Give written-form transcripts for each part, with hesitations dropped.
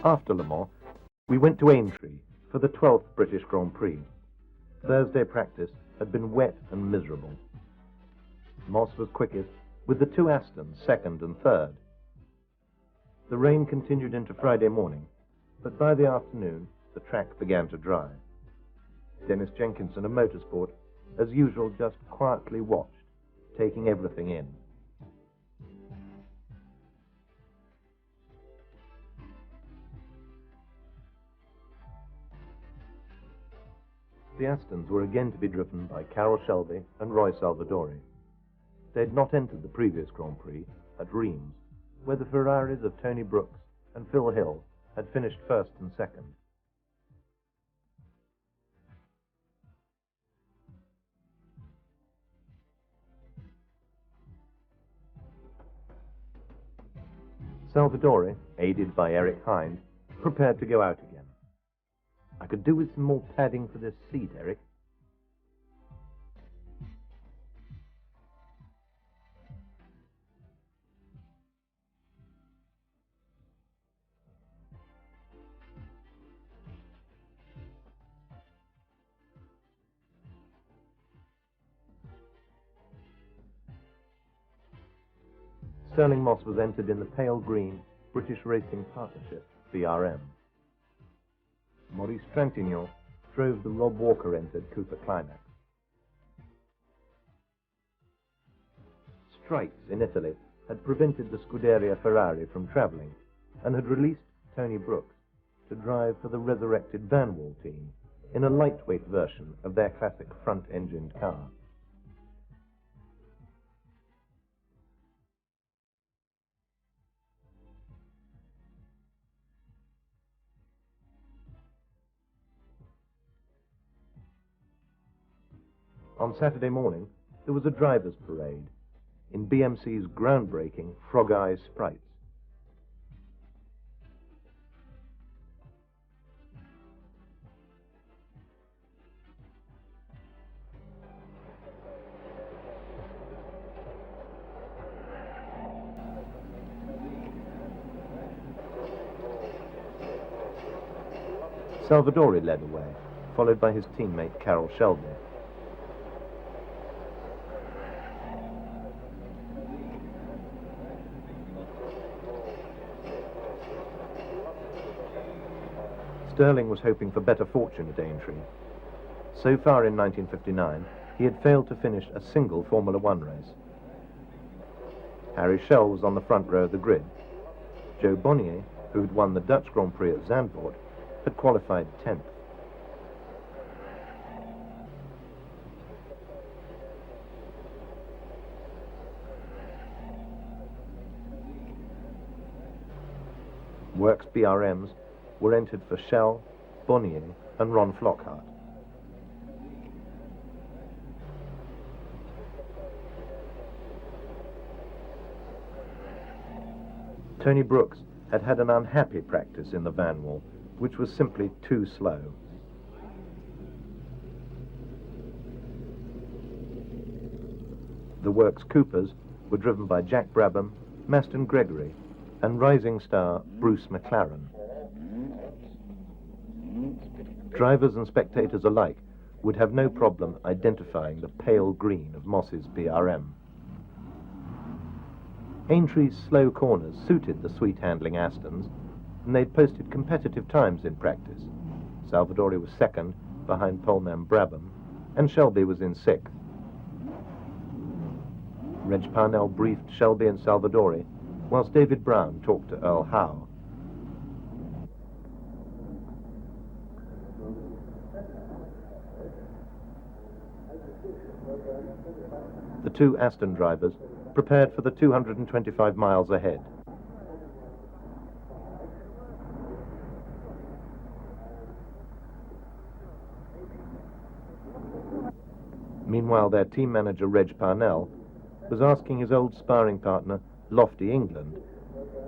After Le Mans, we went to Éintri for the 12th British Grand Prix. Thursday practice had been wet and miserable. Moss was quickest, with the two Astons second and third. The rain continued into Friday morning, but by the afternoon the track began to dry. Dennis Jenkinson of Motorsport, as usual, just quietly watched, taking everything in. The Astons were again to be driven by Carroll Shelby and Roy Salvadori. They had not entered the previous Grand Prix at Reims, where the Ferraris of Tony Brooks and Phil Hill had finished first and second. Salvadori, aided by Eric Hind, prepared to go out again. "I could do with some more padding for this seat, Eric." Stirling Moss was entered in the pale green British Racing Partnership, BRM. Maurice Trintignant drove the Rob Walker-entered Cooper Climax. Strikes in Italy had prevented the Scuderia Ferrari from travelling and had released Tony Brooks to drive for the resurrected Vanwall team in a lightweight version of their classic front-engined car. On Saturday morning, there was a driver's parade in BMC's groundbreaking Frog Eye Sprites. Salvadori led away, followed by his teammate Carroll Shelby. Stirling was hoping for better fortune at Éintri. So far in 1959, he had failed to finish a single Formula One race. Harry Schell was on the front row of the grid. Joe Bonnier, who had won the Dutch Grand Prix at Zandvoort, had qualified 10th. Works BRMs were entered for Schell, Bonnier and Ron Flockhart. Tony Brooks had had an unhappy practice in the Vanwall, which was simply too slow. The Works Coopers were driven by Jack Bрэбэм, Maston Gregory and rising star Bruce McLaren. Drivers and spectators alike would have no problem identifying the pale green of Moss's BRM. Aintri's slow corners suited the sweet-handling Astons, and they'd posted competitive times in practice. Salvadori was second, behind poleman Bрэбэм, and Shelby was in sixth. Reg Parnell briefed Shelby and Salvadori, whilst David Brown talked to Earl Howe. The two Aston drivers prepared for the 225 miles ahead. Meanwhile, their team manager, Reg Parnell, was asking his old sparring partner, Lofty England,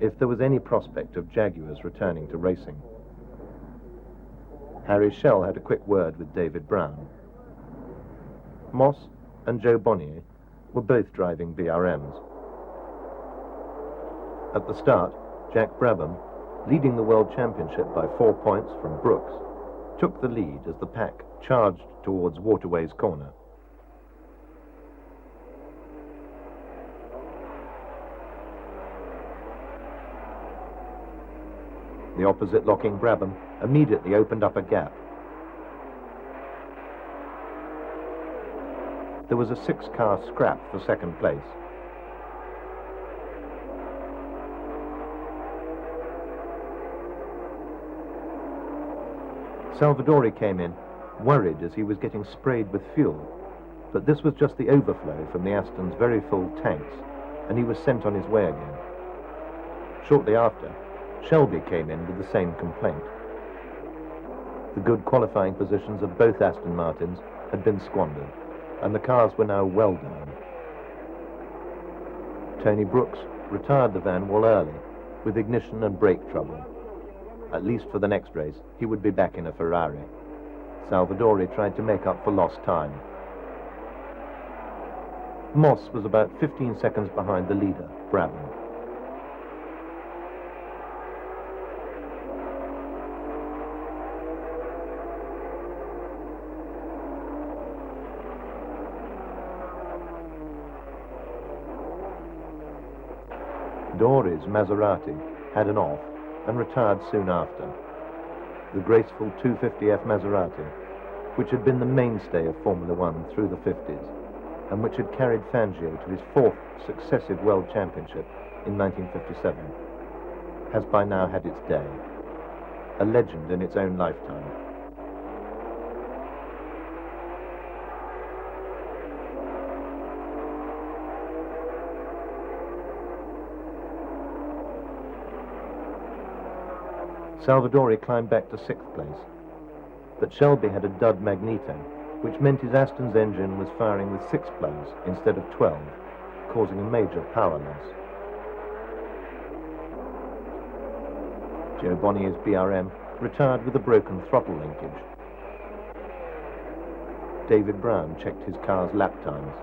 if there was any prospect of Jaguars returning to racing. Harry Schell had a quick word with David Brown. Moss and Joe Bonnier were both driving BRMs. At the start, Jack Bрэбэм leading the World Championship by 4 points from Brooks, took the lead as the pack charged towards Waterways Corner. The opposite locking Bрэбэм immediately opened up a gap. There was a 6-car scrap for second place. Salvadori came in, worried as he was getting sprayed with fuel, but this was just the overflow from the Aston's very full tanks, and he was sent on his way again. Shortly after, Shelby came in with the same complaint. The good qualifying positions of both Aston Martins had been squandered, and the cars were now well down. Tony Brooks retired the van well early, with ignition and brake trouble. At least for the next race, he would be back in a Ferrari. Salvadori tried to make up for lost time. Moss was about 15 seconds behind the leader, Bрэбэм. Dory's Maserati had an off and retired soon after. The graceful 250F Maserati, which had been the mainstay of Formula One through the 50s, and which had carried Fangio to his 4th successive World Championship in 1957, has by now had its day, a legend in its own lifetime. Salvadori climbed back to 6th place, but Shelby had a dud magneto, which meant his Aston's engine was firing with 6 plugs instead of 12, causing a major power loss. Joe Bonnier's BRM retired with a broken throttle linkage. David Brown checked his car's lap times.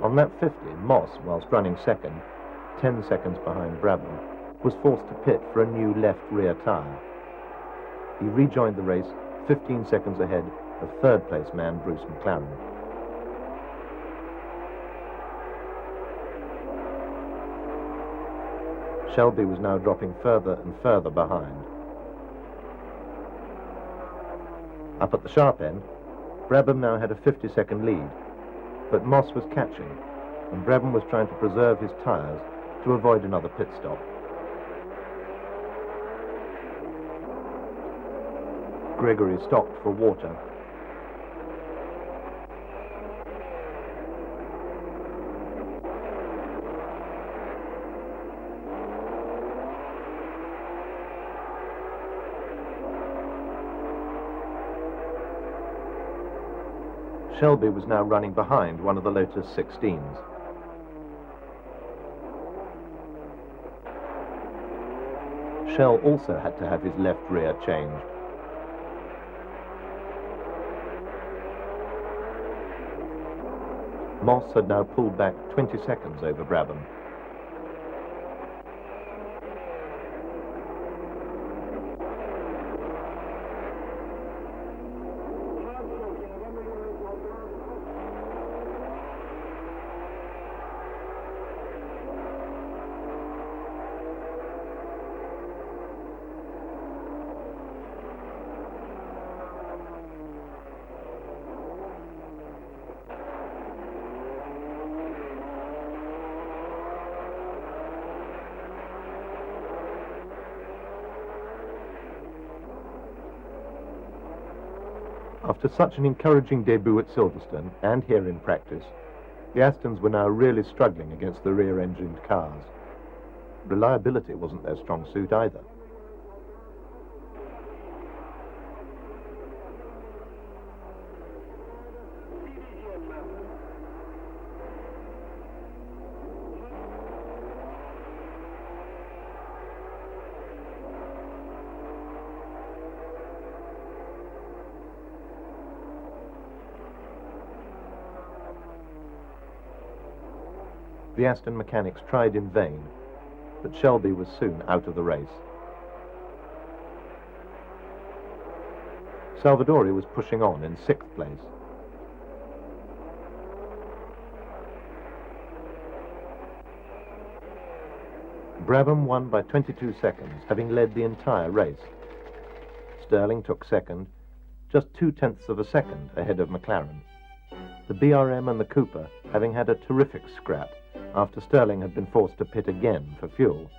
On lap 50, Moss, whilst running second, 10 seconds behind Bрэбэм, was forced to pit for a new left rear tyre. He rejoined the race 15 seconds ahead of third-place man Bruce McLaren. Shelby was now dropping further and further behind. Up at the sharp end, Bрэбэм now had a 50-second lead, but Moss was catching, and Bрэбэm was trying to preserve his tyres to avoid another pit stop. Gregory stopped for water. Shelby was now running behind one of the Lotus 16s. Shell also had to have his left rear changed. Moss had now pulled back 20 seconds over Bрэбэм. After such an encouraging debut at Silverstone and here in practice, the Astons were now really struggling against the rear-engined cars. Reliability wasn't their strong suit either. The Aston mechanics tried in vain, but Shelby was soon out of the race. Salvadori was pushing on in 6th place. Bрэбэм won by 22 seconds, having led the entire race. Sterling took 2nd, just 0.2 of a second ahead of McLaren. The BRM and the Cooper having had a terrific scrap after Sterling had been forced to pit again for fuel.